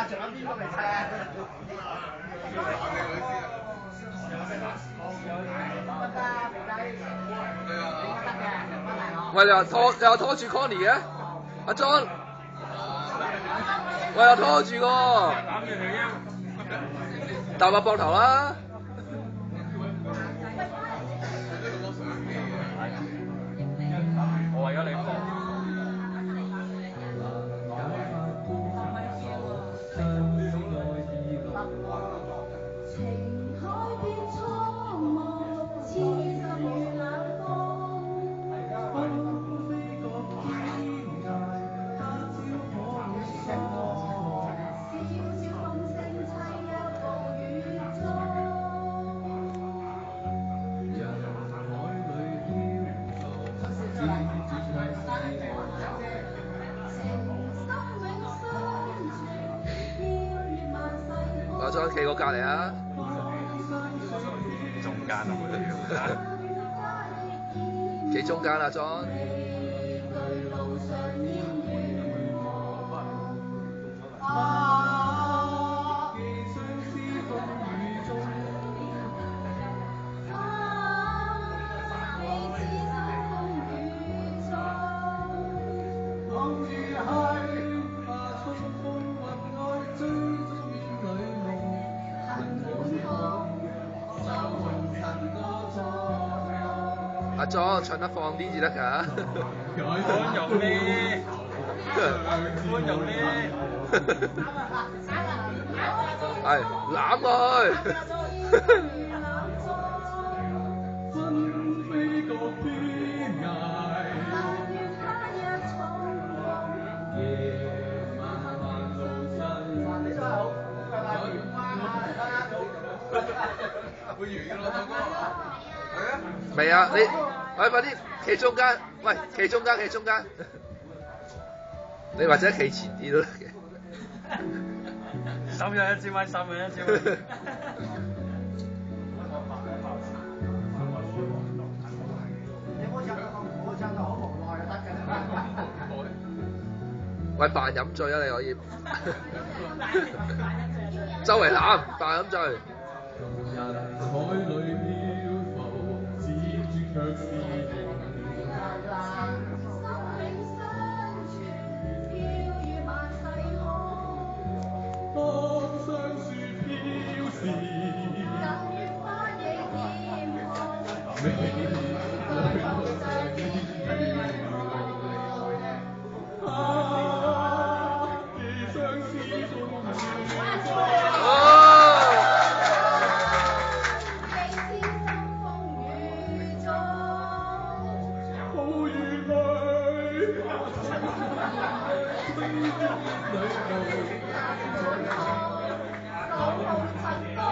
仲有邊個嚟啫？喂，你又拖住 Connie 嘅？阿 John， 喂，又拖住個，攬住條腰，搭下膊頭啦。我為咗你放。阿 John 企過隔離啊！中間啊！企中間啊 ，John。阿 John 唱得放啲至得㗎。寬容啲，寬容啲。係攬佢。未啊！你喂快啲企中間，喂企中間，企中間。你或者企前啲都得嘅。手有一支咪，手有一支咪。喂，扮飲醉啊！你可以。周圍攬，扮飲醉。